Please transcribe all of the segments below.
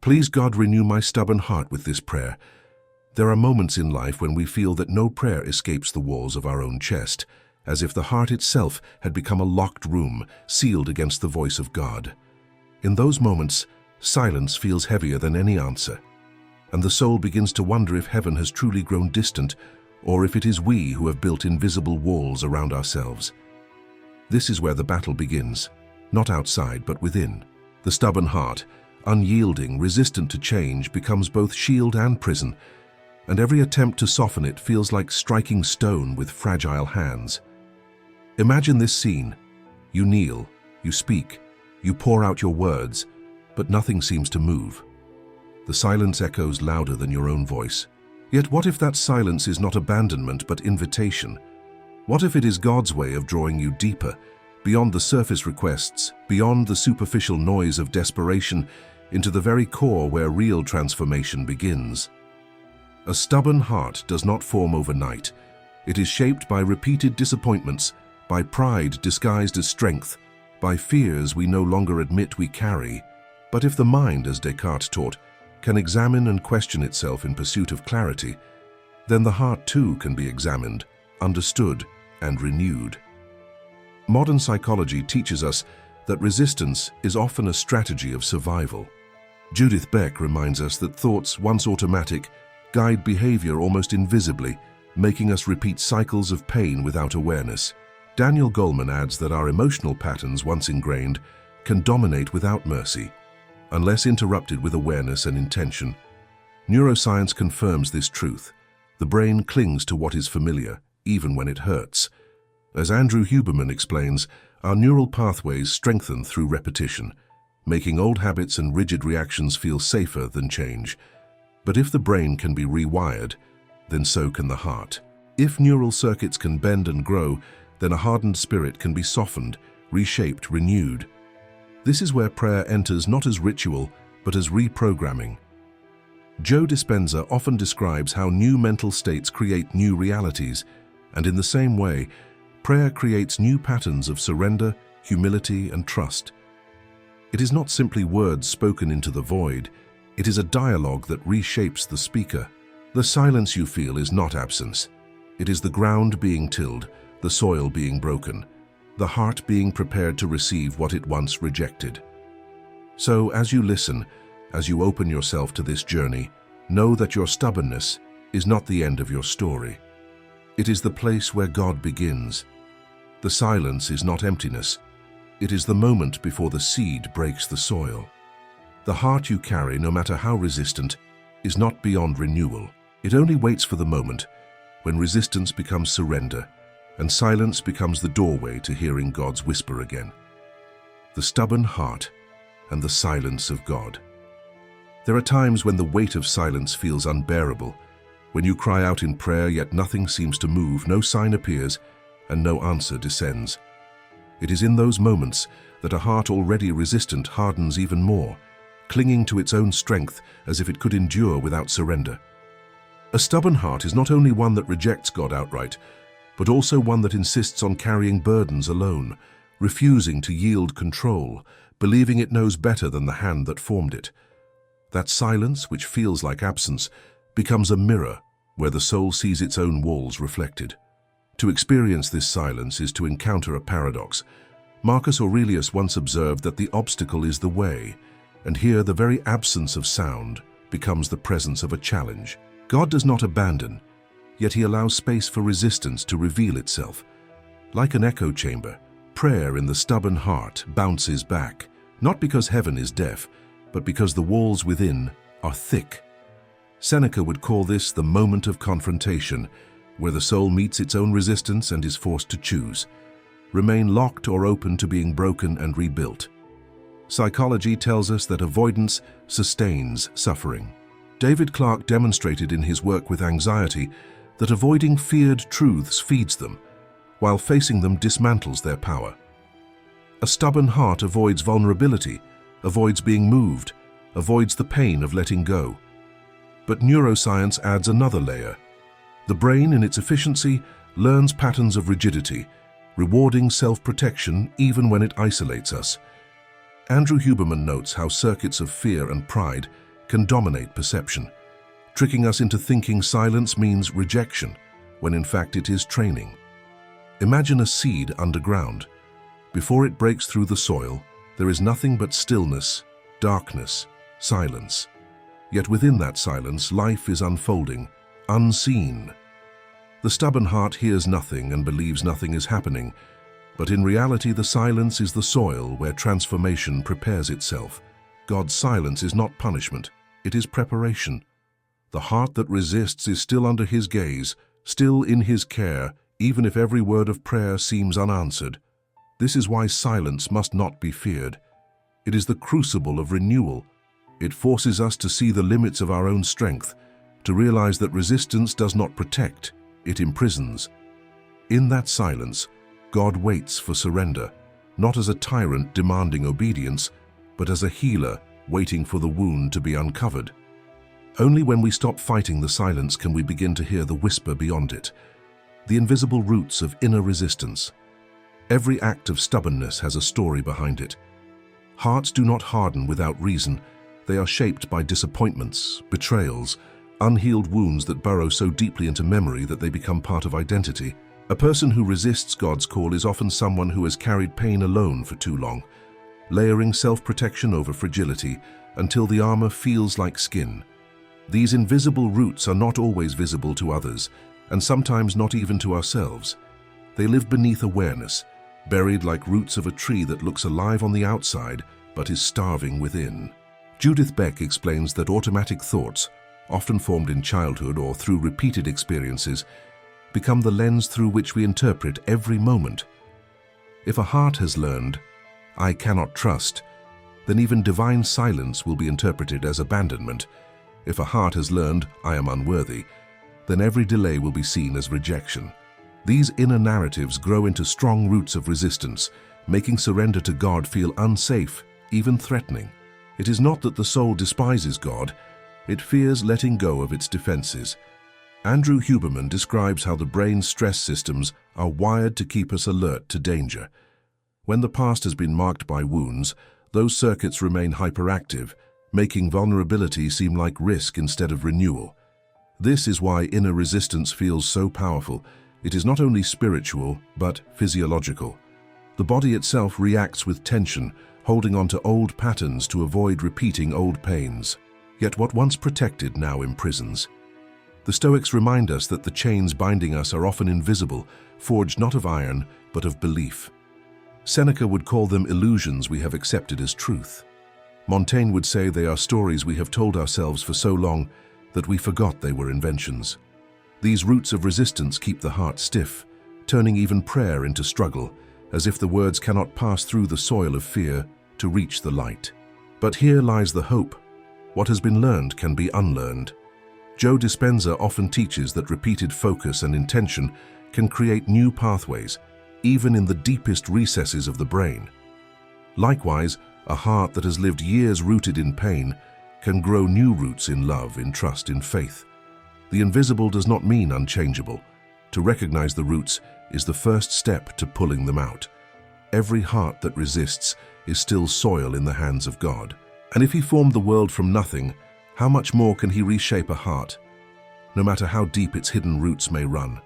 Please God, renew my stubborn heart with this prayer. There are moments in life when we feel that no prayer escapes the walls of our own chest, as if the heart itself had become a locked room, sealed against the voice of God. In those moments, silence feels heavier than any answer, and the soul begins to wonder if heaven has truly grown distant, or if it is we who have built invisible walls around ourselves. This is where the battle begins, not outside but within. The stubborn heart, unyielding, resistant to change, becomes both shield and prison, and every attempt to soften it feels like striking stone with fragile hands. Imagine this scene. You kneel, you speak, you pour out your words, but nothing seems to move. The silence echoes louder than your own voice. Yet what if that silence is not abandonment but invitation? What if it is God's way of drawing you deeper, beyond the surface requests, beyond the superficial noise of desperation, into the very core where real transformation begins? A stubborn heart does not form overnight. It is shaped by repeated disappointments, by pride disguised as strength, by fears we no longer admit we carry. But if the mind, as Descartes taught, can examine and question itself in pursuit of clarity, then the heart too can be examined, understood, and renewed. Modern psychology teaches us that resistance is often a strategy of survival. Judith Beck reminds us that thoughts, once automatic, guide behavior almost invisibly, making us repeat cycles of pain without awareness. Daniel Goleman adds that our emotional patterns, once ingrained, can dominate without mercy, unless interrupted with awareness and intention. Neuroscience confirms this truth. The brain clings to what is familiar, even when it hurts. As Andrew Huberman explains, our neural pathways strengthen through repetition, making old habits and rigid reactions feel safer than change. But if the brain can be rewired, then so can the heart. If neural circuits can bend and grow, then a hardened spirit can be softened, reshaped, renewed. This is where prayer enters not as ritual, but as reprogramming. Joe Dispenza often describes how new mental states create new realities, and in the same way, prayer creates new patterns of surrender, humility, and trust. It is not simply words spoken into the void, it is a dialogue that reshapes the speaker. The silence you feel is not absence. It is the ground being tilled, the soil being broken, the heart being prepared to receive what it once rejected. So as you listen, as you open yourself to this journey, know that your stubbornness is not the end of your story. It is the place where God begins. The silence is not emptiness. It is the moment before the seed breaks the soil. The heart you carry, no matter how resistant, is not beyond renewal. It only waits for the moment when resistance becomes surrender and silence becomes the doorway to hearing God's whisper again. The stubborn heart and the silence of God. There are times when the weight of silence feels unbearable, when you cry out in prayer yet nothing seems to move, no sign appears, and no answer descends. It is in those moments that a heart already resistant hardens even more, clinging to its own strength as if it could endure without surrender. A stubborn heart is not only one that rejects God outright, but also one that insists on carrying burdens alone, refusing to yield control, believing it knows better than the hand that formed it. That silence, which feels like absence, becomes a mirror where the soul sees its own walls reflected. To experience this silence is to encounter a paradox. Marcus Aurelius once observed that the obstacle is the way, and here the very absence of sound becomes the presence of a challenge. God does not abandon, yet he allows space for resistance to reveal itself. Like an echo chamber, prayer in the stubborn heart bounces back, not because heaven is deaf, but because the walls within are thick. Seneca would call this the moment of confrontation, where the soul meets its own resistance and is forced to choose. Remain locked or open to being broken and rebuilt. Psychology tells us that avoidance sustains suffering. David Clarke demonstrated in his work with anxiety that avoiding feared truths feeds them, while facing them dismantles their power. A stubborn heart avoids vulnerability, avoids being moved, avoids the pain of letting go. But neuroscience adds another layer. The brain, in its efficiency, learns patterns of rigidity, rewarding self-protection even when it isolates us. Andrew Huberman notes how circuits of fear and pride can dominate perception, tricking us into thinking silence means rejection, when in fact it is training. Imagine a seed underground. Before it breaks through the soil, there is nothing but stillness, darkness, silence. Yet within that silence, life is unfolding, unseen. The stubborn heart hears nothing and believes nothing is happening, but in reality the silence is the soil where transformation prepares itself. God's silence is not punishment, it is preparation. The heart that resists is still under His gaze, still in His care, even if every word of prayer seems unanswered. This is why silence must not be feared. It is the crucible of renewal. It forces us to see the limits of our own strength, to realize that resistance does not protect, it imprisons. In that silence, God waits for surrender, not as a tyrant demanding obedience, but as a healer waiting for the wound to be uncovered. Only when we stop fighting the silence can we begin to hear the whisper beyond it, the invisible roots of inner resistance. Every act of stubbornness has a story behind it. Hearts do not harden without reason. They are shaped by disappointments, betrayals, unhealed wounds that burrow so deeply into memory that they become part of identity. A person who resists God's call is often someone who has carried pain alone for too long, layering self-protection over fragility until the armor feels like skin. These invisible roots are not always visible to others, and sometimes not even to ourselves. They live beneath awareness, buried like roots of a tree that looks alive on the outside but is starving within. Judith Beck explains that automatic thoughts, often formed in childhood or through repeated experiences, become the lens through which we interpret every moment. If a heart has learned, "I cannot trust," then even divine silence will be interpreted as abandonment. If a heart has learned, "I am unworthy," then every delay will be seen as rejection. These inner narratives grow into strong roots of resistance, making surrender to God feel unsafe, even threatening. It is not that the soul despises God, it fears letting go of its defenses. Andrew Huberman describes how the brain's stress systems are wired to keep us alert to danger. When the past has been marked by wounds, those circuits remain hyperactive, making vulnerability seem like risk instead of renewal. This is why inner resistance feels so powerful. It is not only spiritual, but physiological. The body itself reacts with tension, holding on to old patterns to avoid repeating old pains. Yet what once protected now imprisons. The Stoics remind us that the chains binding us are often invisible, forged not of iron, but of belief. Seneca would call them illusions we have accepted as truth. Montaigne would say they are stories we have told ourselves for so long that we forgot they were inventions. These roots of resistance keep the heart stiff, turning even prayer into struggle, as if the words cannot pass through the soil of fear to reach the light. But here lies the hope. What has been learned can be unlearned. Joe Dispenza often teaches that repeated focus and intention can create new pathways, even in the deepest recesses of the brain. Likewise, a heart that has lived years rooted in pain can grow new roots in love, in trust, in faith. The invisible does not mean unchangeable. To recognize the roots is the first step to pulling them out. Every heart that resists is still soil in the hands of God. And if He formed the world from nothing, how much more can He reshape a heart, no matter how deep its hidden roots may run?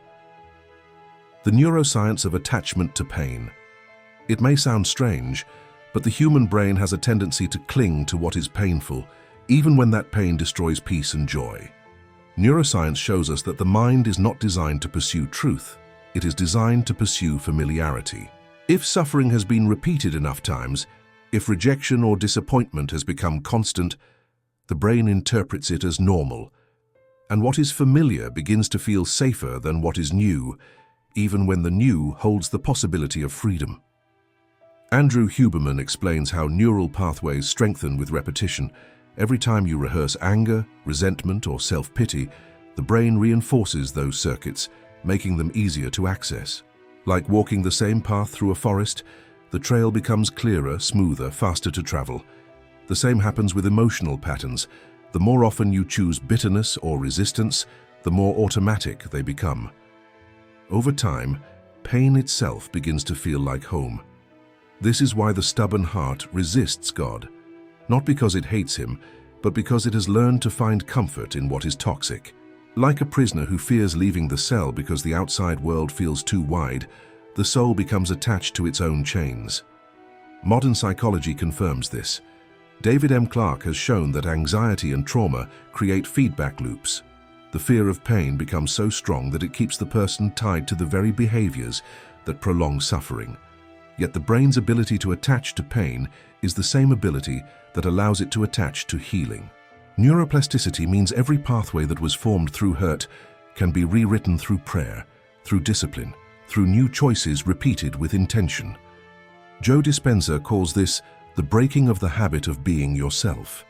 The neuroscience of attachment to pain. It may sound strange, but the human brain has a tendency to cling to what is painful, even when that pain destroys peace and joy. Neuroscience shows us that the mind is not designed to pursue truth. It is designed to pursue familiarity. If suffering has been repeated enough times, if rejection or disappointment has become constant, the brain interprets it as normal, and what is familiar begins to feel safer than what is new, even when the new holds the possibility of freedom. Andrew Huberman explains how neural pathways strengthen with repetition. Every time you rehearse anger, resentment, or self-pity, the brain reinforces those circuits, making them easier to access. Like walking the same path through a forest, the trail becomes clearer, smoother, faster to travel. The same happens with emotional patterns. The more often you choose bitterness or resistance, the more automatic they become. Over time, pain itself begins to feel like home. This is why the stubborn heart resists God. Not because it hates Him, but because it has learned to find comfort in what is toxic. Like a prisoner who fears leaving the cell because the outside world feels too wide, the soul becomes attached to its own chains. Modern psychology confirms this. David M. Clark has shown that anxiety and trauma create feedback loops. The fear of pain becomes so strong that it keeps the person tied to the very behaviors that prolong suffering. Yet the brain's ability to attach to pain is the same ability that allows it to attach to healing. Neuroplasticity means every pathway that was formed through hurt can be rewritten through prayer, through discipline, through new choices repeated with intention. Joe Dispenza calls this the breaking of the habit of being yourself.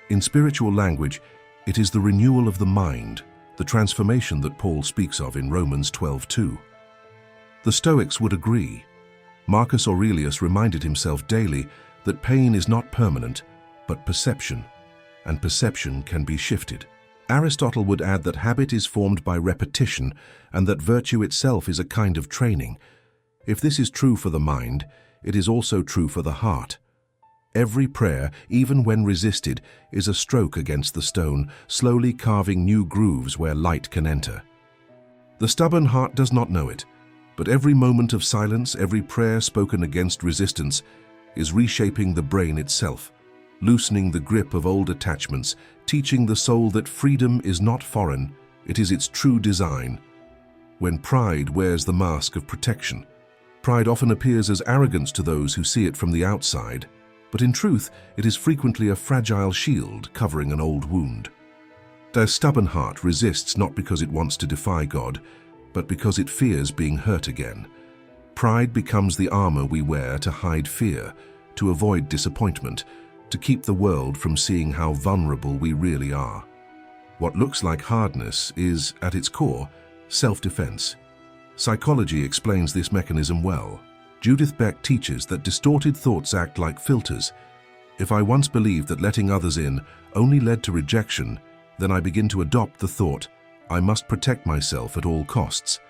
In spiritual language, it is the renewal of the mind, the transformation that Paul speaks of in Romans 12:2. The Stoics would agree. Marcus Aurelius reminded himself daily that pain is not permanent, but perception, and perception can be shifted. Aristotle would add that habit is formed by repetition and that virtue itself is a kind of training. If this is true for the mind, it is also true for the heart. Every prayer, even when resisted, is a stroke against the stone, slowly carving new grooves where light can enter. The stubborn heart does not know it, but every moment of silence, every prayer spoken against resistance, is reshaping the brain itself, loosening the grip of old attachments, teaching the soul that freedom is not foreign, it is its true design. When pride wears the mask of protection, pride often appears as arrogance to those who see it from the outside, but in truth, it is frequently a fragile shield covering an old wound. The stubborn heart resists not because it wants to defy God, but because it fears being hurt again. Pride becomes the armor we wear to hide fear, to avoid disappointment, to keep the world from seeing how vulnerable we really are. What looks like hardness is, at its core, self-defense. Psychology explains this mechanism well. Judith Beck teaches that distorted thoughts act like filters. If I once believed that letting others in only led to rejection, then I begin to adopt the thought, I must protect myself at all costs.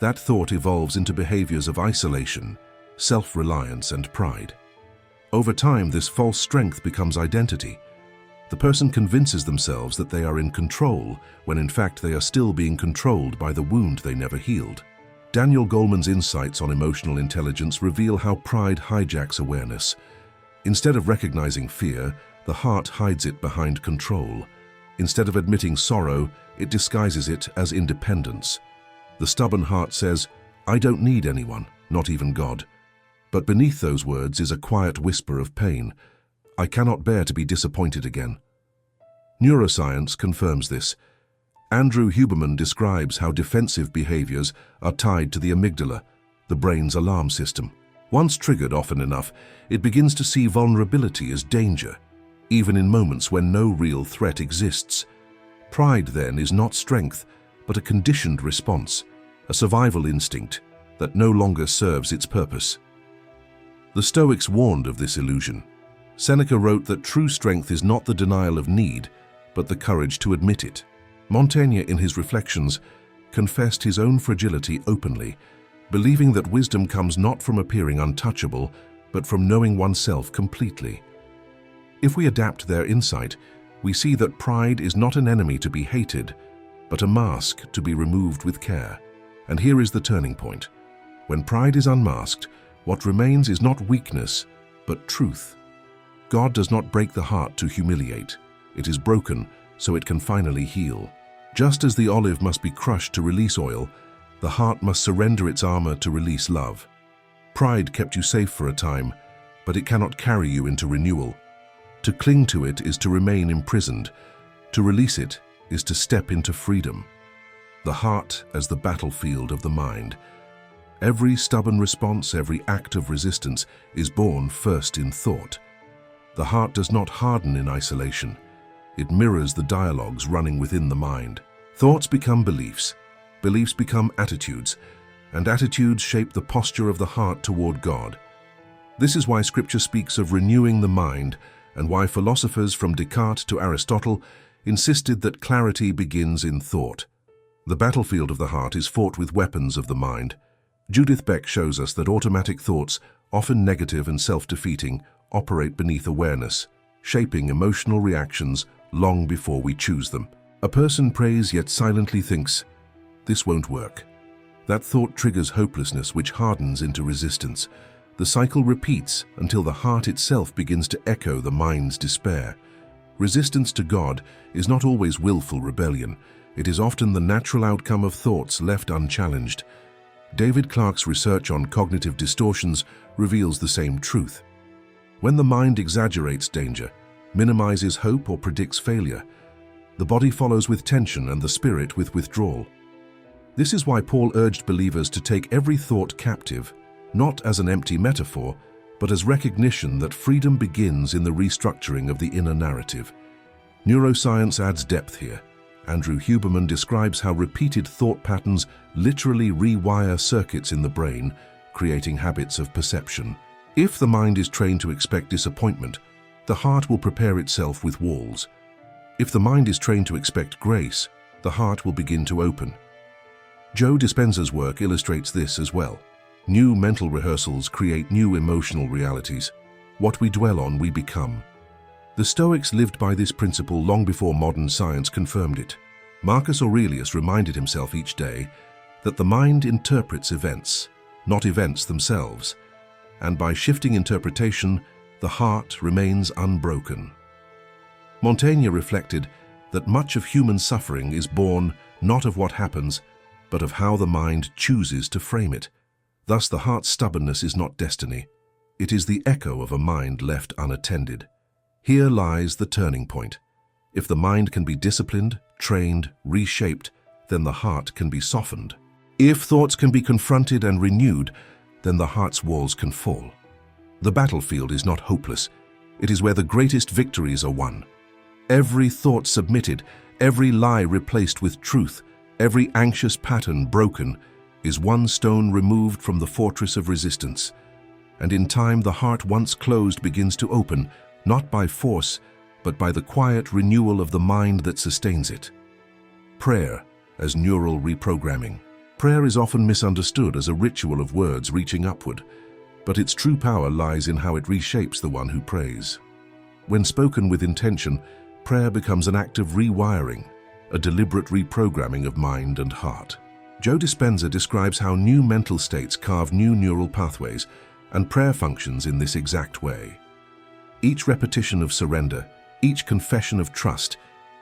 That thought evolves into behaviors of isolation, self-reliance, and pride. Over time, this false strength becomes identity. The person convinces themselves that they are in control, when in fact they are still being controlled by the wound they never healed. Daniel Goleman's insights on emotional intelligence reveal how pride hijacks awareness. Instead of recognizing fear, the heart hides it behind control. Instead of admitting sorrow, it disguises it as independence. The stubborn heart says, I don't need anyone, not even God. But beneath those words is a quiet whisper of pain. I cannot bear to be disappointed again. Neuroscience confirms this. Andrew Huberman describes how defensive behaviors are tied to the amygdala, the brain's alarm system. Once triggered often enough, it begins to see vulnerability as danger, even in moments when no real threat exists. Pride, then, is not strength, but a conditioned response, a survival instinct that no longer serves its purpose. The Stoics warned of this illusion. Seneca wrote that true strength is not the denial of need, but the courage to admit it. Montaigne, in his Reflections, confessed his own fragility openly, believing that wisdom comes not from appearing untouchable, but from knowing oneself completely. If we adapt their insight, we see that pride is not an enemy to be hated, but a mask to be removed with care. And here is the turning point. When pride is unmasked, what remains is not weakness, but truth. God does not break the heart to humiliate. It is broken so it can finally heal. Just as the olive must be crushed to release oil, the heart must surrender its armor to release love. Pride kept you safe for a time, but it cannot carry you into renewal. To cling to it is to remain imprisoned. To release it is to step into freedom. The heart as the battlefield of the mind. Every stubborn response, every act of resistance is born first in thought. The heart does not harden in isolation. It mirrors the dialogues running within the mind. Thoughts become beliefs, beliefs become attitudes, and attitudes shape the posture of the heart toward God. This is why Scripture speaks of renewing the mind, and why philosophers from Descartes to Aristotle insisted that clarity begins in thought. The battlefield of the heart is fought with weapons of the mind. Judith Beck shows us that automatic thoughts, often negative and self-defeating, operate beneath awareness. shaping emotional reactions long before we choose them. A person prays yet silently thinks, "This won't work." That thought triggers hopelessness, which hardens into resistance. The cycle repeats until the heart itself begins to echo the mind's despair. Resistance to God is not always willful rebellion. It is often the natural outcome of thoughts left unchallenged. David Clarke's research on cognitive distortions reveals the same truth. When the mind exaggerates danger, minimizes hope, or predicts failure, the body follows with tension and the spirit with withdrawal. This is why Paul urged believers to take every thought captive, not as an empty metaphor, but as recognition that freedom begins in the restructuring of the inner narrative. Neuroscience adds depth here. Andrew Huberman describes how repeated thought patterns literally rewire circuits in the brain, creating habits of perception. If the mind is trained to expect disappointment, the heart will prepare itself with walls. If the mind is trained to expect grace, the heart will begin to open. Joe Dispenza's work illustrates this as well. New mental rehearsals create new emotional realities. What we dwell on, we become. The Stoics lived by this principle long before modern science confirmed it. Marcus Aurelius reminded himself each day that the mind interprets events, not events themselves, and by shifting interpretation, the heart remains unbroken. Montaigne reflected that much of human suffering is born not of what happens, but of how the mind chooses to frame it. Thus, the heart's stubbornness is not destiny. It is the echo of a mind left unattended. Here lies the turning point. If the mind can be disciplined, trained, reshaped, then the heart can be softened. If thoughts can be confronted and renewed, then the heart's walls can fall. The battlefield is not hopeless. It is where the greatest victories are won. Every thought submitted, every lie replaced with truth, every anxious pattern broken, is one stone removed from the fortress of resistance. And in time, the heart once closed begins to open, not by force, but by the quiet renewal of the mind that sustains it. Prayer as neural reprogramming. Prayer is often misunderstood as a ritual of words reaching upward, but its true power lies in how it reshapes the one who prays. When spoken with intention, prayer becomes an act of rewiring, a deliberate reprogramming of mind and heart. Joe Dispenza describes how new mental states carve new neural pathways, and prayer functions in this exact way. Each repetition of surrender, each confession of trust,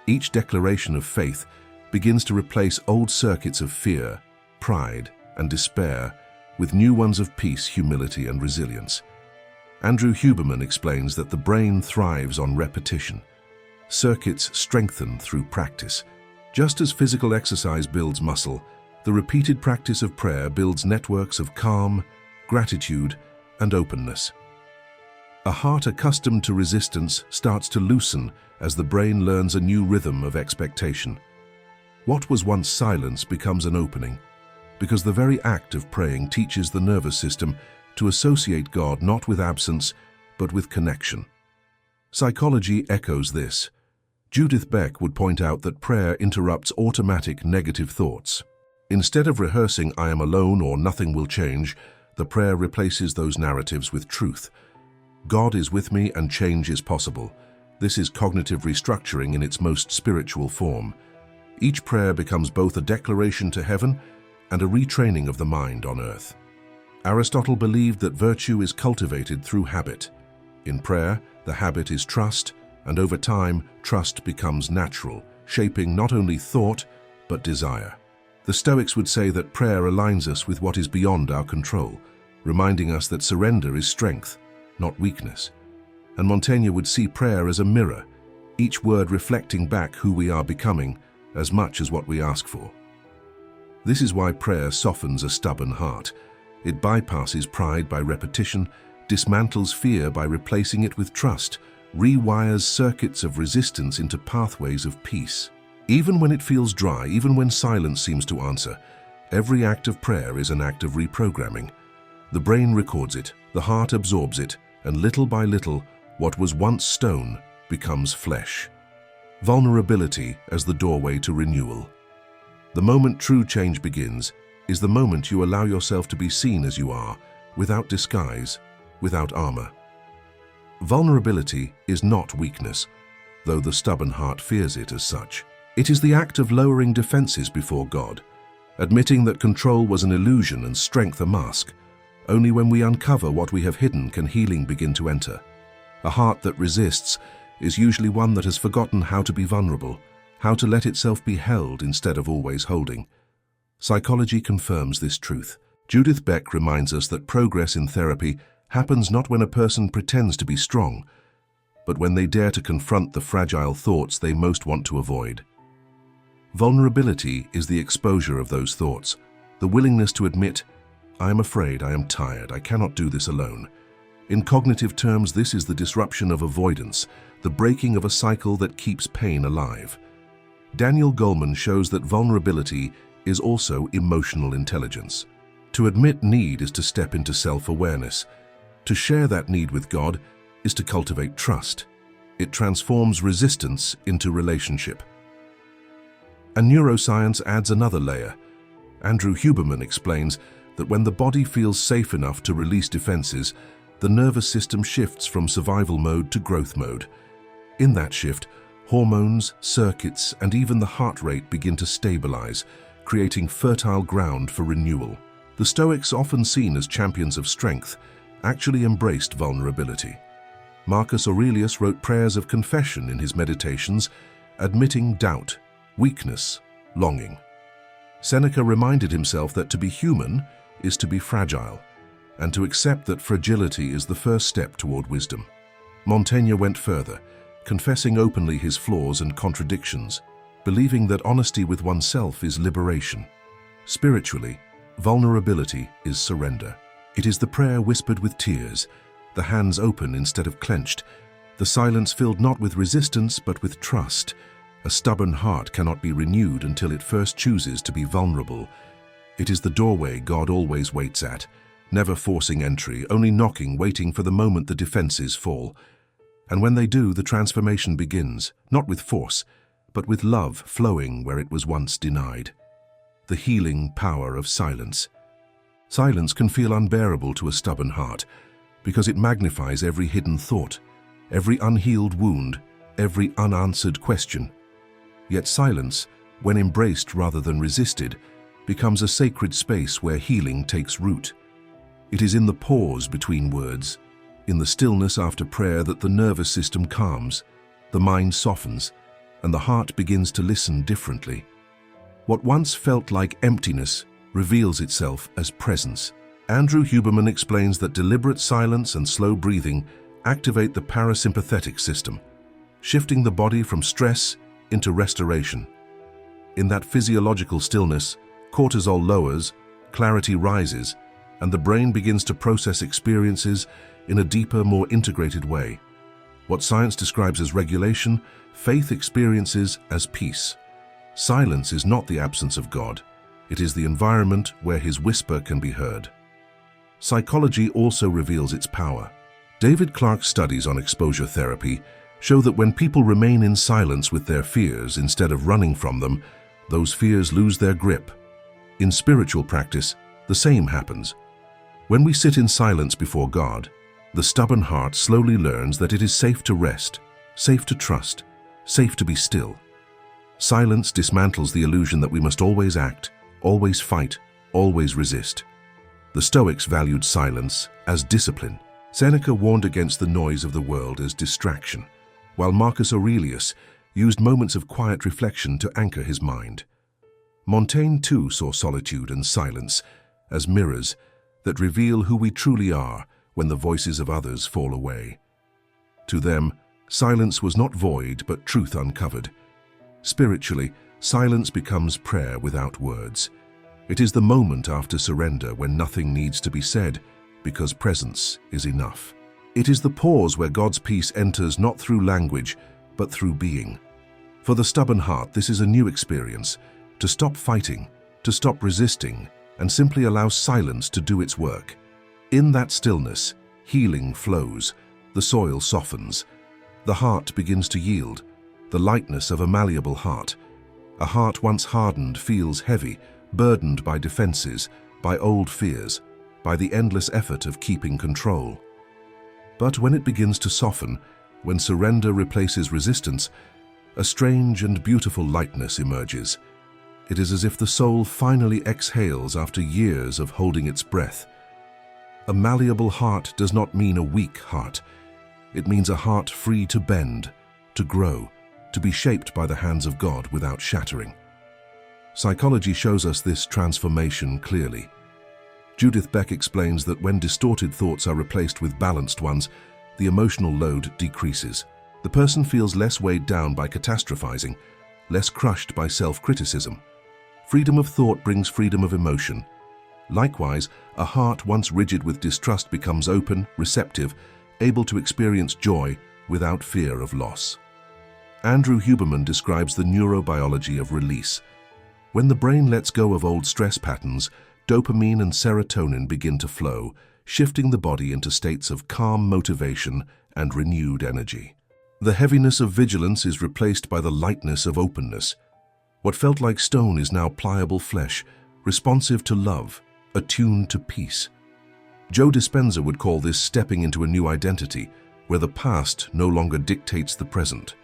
each declaration of faith begins to replace old circuits of fear, pride, and despair with new ones of peace, humility, and resilience. Andrew Huberman explains that the brain thrives on repetition. Circuits strengthen through practice. Just as physical exercise builds muscle, the repeated practice of prayer builds networks of calm, gratitude, and openness. A heart accustomed to resistance starts to loosen as the brain learns a new rhythm of expectation. What was once silence becomes an opening, because the very act of praying teaches the nervous system to associate God not with absence, but with connection. Psychology echoes this. Judith Beck would point out that prayer interrupts automatic negative thoughts. Instead of rehearsing "I am alone" or "nothing will change," the prayer replaces those narratives with truth. God is with me and change is possible. This is cognitive restructuring in its most spiritual form. Each prayer becomes both a declaration to heaven and a retraining of the mind on earth. Aristotle believed that virtue is cultivated through habit. In prayer, the habit is trust, and over time, trust becomes natural, shaping not only thought, but desire. The Stoics would say that prayer aligns us with what is beyond our control, reminding us that surrender is strength, not weakness. And Montaigne would see prayer as a mirror, each word reflecting back who we are becoming as much as what we ask for. This is why prayer softens a stubborn heart. It bypasses pride by repetition, dismantles fear by replacing it with trust, rewires circuits of resistance into pathways of peace. Even when it feels dry, even when silence seems to answer, every act of prayer is an act of reprogramming. The brain records it, the heart absorbs it, and little by little, what was once stone becomes flesh. Vulnerability as the doorway to renewal. The moment true change begins is the moment you allow yourself to be seen as you are, without disguise, without armor. Vulnerability is not weakness, though the stubborn heart fears it as such. It is the act of lowering defenses before God, admitting that control was an illusion and strength a mask. Only when we uncover what we have hidden can healing begin to enter. A heart that resists is usually one that has forgotten how to be vulnerable, how to let itself be held instead of always holding. Psychology confirms this truth. Judith Beck reminds us that progress in therapy happens not when a person pretends to be strong, but when they dare to confront the fragile thoughts they most want to avoid. Vulnerability is the exposure of those thoughts, the willingness to admit, "I am afraid, I am tired, I cannot do this alone." In cognitive terms, this is the disruption of avoidance, the breaking of a cycle that keeps pain alive. Daniel Goleman shows that vulnerability is also emotional intelligence. To admit need is to step into self-awareness. To share that need with God is to cultivate trust. It transforms resistance into relationship. And neuroscience adds another layer. Andrew Huberman explains that when the body feels safe enough to release defenses, the nervous system shifts from survival mode to growth mode. In that shift, hormones, circuits, and even the heart rate begin to stabilize, creating fertile ground for renewal. The Stoics, often seen as champions of strength, actually embraced vulnerability. Marcus Aurelius wrote prayers of confession in his meditations, admitting doubt, weakness, longing. Seneca reminded himself that to be human is to be fragile, and to accept that fragility is the first step toward wisdom. Montaigne went further, confessing openly his flaws and contradictions, believing that honesty with oneself is liberation. Spiritually, vulnerability is surrender. It is the prayer whispered with tears, the hands open instead of clenched, the silence filled not with resistance but with trust. A stubborn heart cannot be renewed until it first chooses to be vulnerable. It is the doorway God always waits at, never forcing entry, only knocking, waiting for the moment the defenses fall. And when they do, the transformation begins, not with force, but with love flowing where it was once denied. The healing power of silence. Silence can feel unbearable to a stubborn heart, because it magnifies every hidden thought, every unhealed wound, every unanswered question. Yet silence, when embraced rather than resisted, becomes a sacred space where healing takes root. It is in the pause between words, in the stillness after prayer, that the nervous system calms, the mind softens, and the heart begins to listen differently. What once felt like emptiness reveals itself as presence. Andrew Huberman explains that deliberate silence and slow breathing activate the parasympathetic system, shifting the body from stress into restoration. In that physiological stillness, cortisol lowers, clarity rises, and the brain begins to process experiences in a deeper, more integrated way. What science describes as regulation, faith experiences as peace. Silence is not the absence of God. It is the environment where His whisper can be heard. Psychology also reveals its power. David Clarke's studies on exposure therapy show that when people remain in silence with their fears instead of running from them, those fears lose their grip. In spiritual practice, the same happens. When we sit in silence before God, the stubborn heart slowly learns that it is safe to rest, safe to trust, safe to be still. Silence dismantles the illusion that we must always act, always fight, always resist. The Stoics valued silence as discipline. Seneca warned against the noise of the world as distraction, while Marcus Aurelius used moments of quiet reflection to anchor his mind. Montaigne too saw solitude and silence as mirrors that reveal who we truly are when the voices of others fall away. To them, silence was not void but truth uncovered. Spiritually, silence becomes prayer without words. It is the moment after surrender when nothing needs to be said because presence is enough. It is the pause where God's peace enters not through language but through being. For the stubborn heart, this is a new experience, to stop fighting, to stop resisting, and simply allow silence to do its work. In that stillness, healing flows, the soil softens, the heart begins to yield, the lightness of a malleable heart. A heart once hardened feels heavy, burdened by defenses, by old fears, by the endless effort of keeping control. But when it begins to soften, when surrender replaces resistance, a strange and beautiful lightness emerges. It is as if the soul finally exhales after years of holding its breath. A malleable heart does not mean a weak heart. It means a heart free to bend, to grow, to be shaped by the hands of God without shattering. Psychology shows us this transformation clearly. Judith Beck explains that when distorted thoughts are replaced with balanced ones, the emotional load decreases. The person feels less weighed down by catastrophizing, less crushed by self-criticism. Freedom of thought brings freedom of emotion. Likewise, a heart once rigid with distrust becomes open, receptive, able to experience joy without fear of loss. Andrew Huberman describes the neurobiology of release. When the brain lets go of old stress patterns, dopamine and serotonin begin to flow, shifting the body into states of calm motivation and renewed energy. The heaviness of vigilance is replaced by the lightness of openness. What felt like stone is now pliable flesh, responsive to love, attuned to peace. Joe Dispenza would call this stepping into a new identity, where the past no longer dictates the present.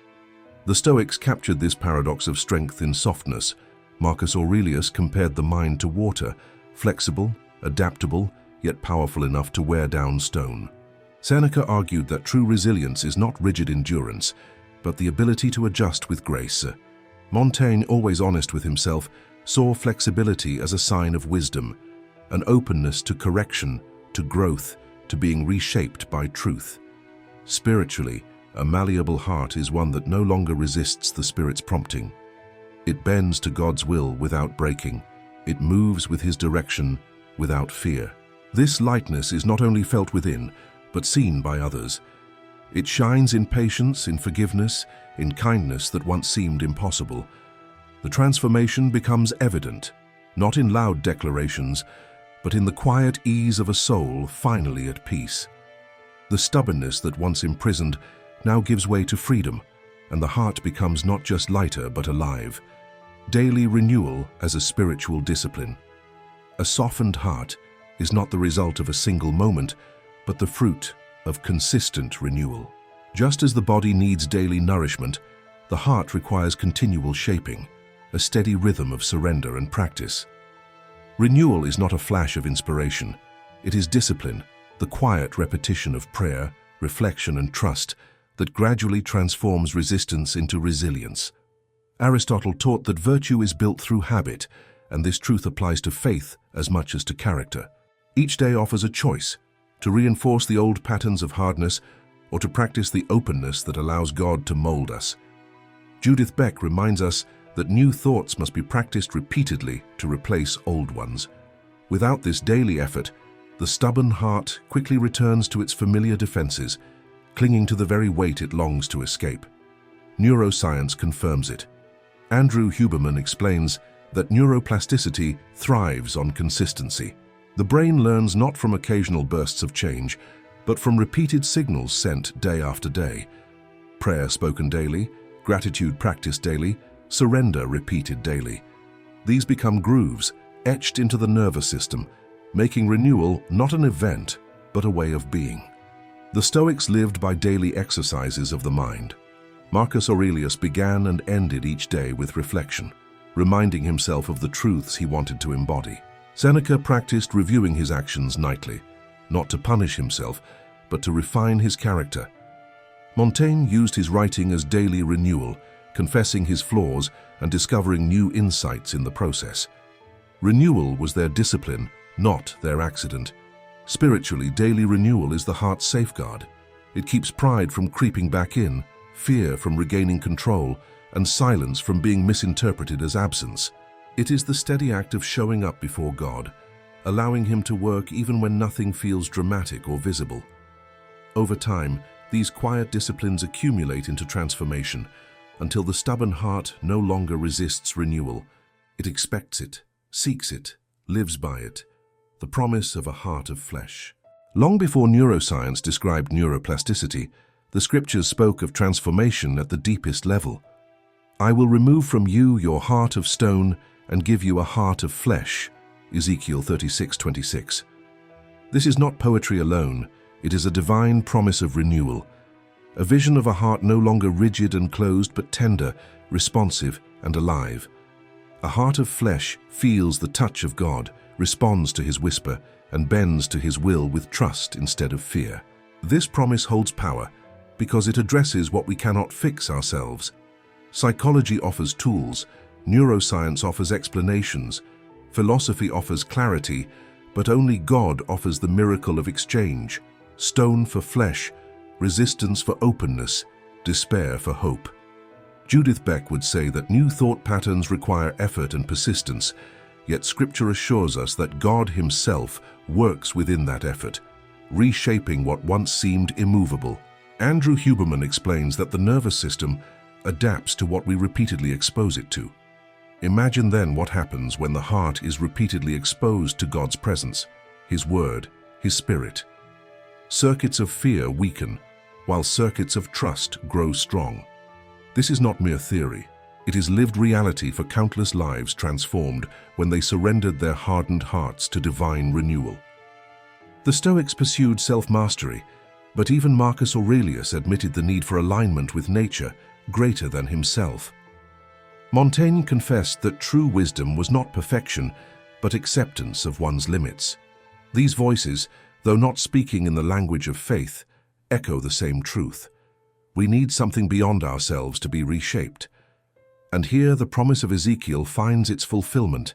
The Stoics captured this paradox of strength in softness. Marcus Aurelius compared the mind to water, flexible, adaptable, yet powerful enough to wear down stone. Seneca argued that true resilience is not rigid endurance, but the ability to adjust with grace. Montaigne, always honest with himself, saw flexibility as a sign of wisdom, an openness to correction, to growth, to being reshaped by truth. Spiritually, a malleable heart is one that no longer resists the Spirit's prompting. It bends to God's will without breaking. It moves with His direction without fear. This lightness is not only felt within, but seen by others. It shines in patience, in forgiveness, in kindness that once seemed impossible. The transformation becomes evident, not in loud declarations, but in the quiet ease of a soul finally at peace. The stubbornness that once imprisoned now gives way to freedom, and the heart becomes not just lighter but alive. Daily renewal as a spiritual discipline. A softened heart is not the result of a single moment, but the fruit of consistent renewal. Just as the body needs daily nourishment, the heart requires continual shaping, a steady rhythm of surrender and practice. Renewal is not a flash of inspiration. It is discipline, the quiet repetition of prayer, reflection, and trust that gradually transforms resistance into resilience. Aristotle taught that virtue is built through habit, and this truth applies to faith as much as to character. Each day offers a choice, to reinforce the old patterns of hardness or to practice the openness that allows God to mold us. Judith Beck reminds us that new thoughts must be practiced repeatedly to replace old ones. Without this daily effort, the stubborn heart quickly returns to its familiar defenses, clinging to the very weight it longs to escape. Neuroscience confirms it. Andrew Huberman explains that neuroplasticity thrives on consistency. The brain learns not from occasional bursts of change, but from repeated signals sent day after day. Prayer spoken daily, gratitude practiced daily, surrender repeated daily. These become grooves, etched into the nervous system, making renewal not an event, but a way of being. The Stoics lived by daily exercises of the mind. Marcus Aurelius began and ended each day with reflection, reminding himself of the truths he wanted to embody. Seneca practiced reviewing his actions nightly, not to punish himself, but to refine his character. Montaigne used his writing as daily renewal, confessing his flaws and discovering new insights in the process. Renewal was their discipline, not their accident. Spiritually, daily renewal is the heart's safeguard. It keeps pride from creeping back in, fear from regaining control, and silence from being misinterpreted as absence. It is the steady act of showing up before God, allowing Him to work even when nothing feels dramatic or visible. Over time, these quiet disciplines accumulate into transformation, until the stubborn heart no longer resists renewal. It expects it, seeks it, lives by it, the promise of a heart of flesh. Long before neuroscience described neuroplasticity, the scriptures spoke of transformation at the deepest level. "I will remove from you your heart of stone and give you a heart of flesh," Ezekiel 36:26. This is not poetry alone, It is a divine promise of renewal, a vision of a heart no longer rigid and closed but tender, responsive and alive. A heart of flesh feels the touch of God, responds to his whisper, and bends to his will with trust instead of fear. This promise holds power because it addresses what we cannot fix ourselves. Psychology offers tools, neuroscience offers explanations, philosophy offers clarity, but only God offers the miracle of exchange: stone for flesh, resistance for openness, despair for hope. Judith Beck would say that new thought patterns require effort and persistence, yet Scripture assures us that God himself works within that effort, reshaping what once seemed immovable. Andrew Huberman explains that the nervous system adapts to what we repeatedly expose it to. Imagine then what happens when the heart is repeatedly exposed to God's presence, his word, his spirit. Circuits of fear weaken, while circuits of trust grow strong. This is not mere theory. It is lived reality for countless lives transformed when they surrendered their hardened hearts to divine renewal. The Stoics pursued self-mastery, but even Marcus Aurelius admitted the need for alignment with nature greater than himself. Montaigne confessed that true wisdom was not perfection, but acceptance of one's limits. These voices, though not speaking in the language of faith, echo the same truth. We need something beyond ourselves to be reshaped. And here the promise of Ezekiel finds its fulfillment,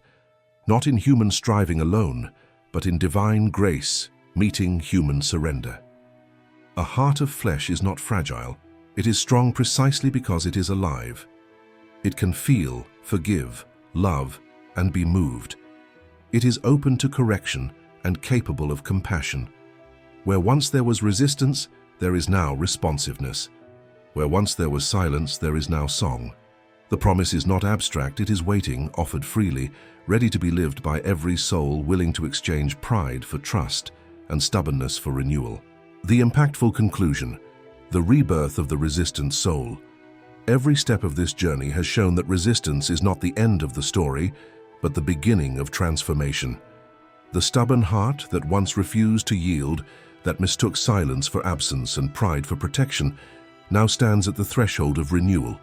not in human striving alone, but in divine grace meeting human surrender. A heart of flesh is not fragile. It is strong precisely because it is alive. It can feel, forgive, love, and be moved. It is open to correction and capable of compassion. Where once there was resistance, there is now responsiveness. Where once there was silence, there is now song. The promise is not abstract, it is waiting, offered freely, ready to be lived by every soul willing to exchange pride for trust and stubbornness for renewal. The impactful conclusion, the rebirth of the resistant soul. Every step of this journey has shown that resistance is not the end of the story, but the beginning of transformation. The stubborn heart that once refused to yield, that mistook silence for absence and pride for protection, now stands at the threshold of renewal.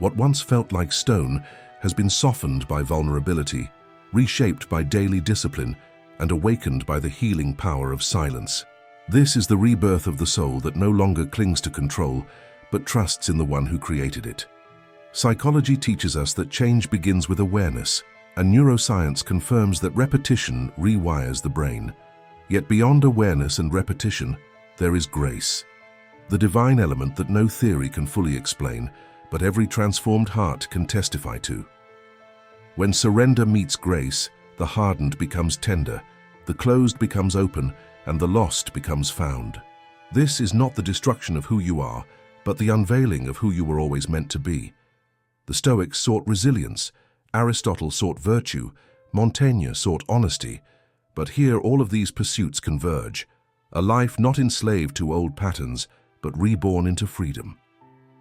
What once felt like stone has been softened by vulnerability, reshaped by daily discipline, and awakened by the healing power of silence. This is the rebirth of the soul that no longer clings to control, but trusts in the one who created it. Psychology teaches us that change begins with awareness, and neuroscience confirms that repetition rewires the brain. Yet beyond awareness and repetition, there is grace, the divine element that no theory can fully explain, but every transformed heart can testify to. When surrender meets grace, the hardened becomes tender, the closed becomes open, and the lost becomes found. This is not the destruction of who you are, but the unveiling of who you were always meant to be. The Stoics sought resilience, Aristotle sought virtue, Montaigne sought honesty, but here all of these pursuits converge, a life not enslaved to old patterns, but reborn into freedom.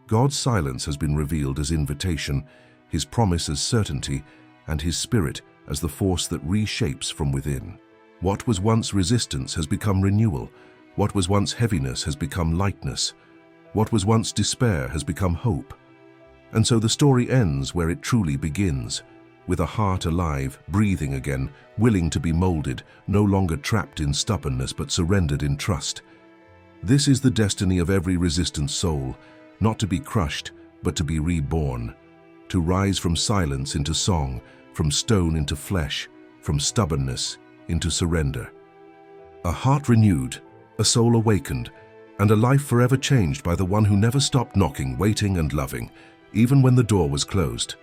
God's silence has been revealed as invitation, his promise as certainty, and his spirit as the force that reshapes from within. What was once resistance has become renewal. What was once heaviness has become lightness. What was once despair has become hope. And so the story ends where it truly begins, with a heart alive, breathing again, willing to be molded, no longer trapped in stubbornness but surrendered in trust. This is the destiny of every resistant soul, not to be crushed, but to be reborn, to rise from silence into song, from stone into flesh, from stubbornness into surrender. A heart renewed, a soul awakened, and a life forever changed by the one who never stopped knocking, waiting and loving, even when the door was closed.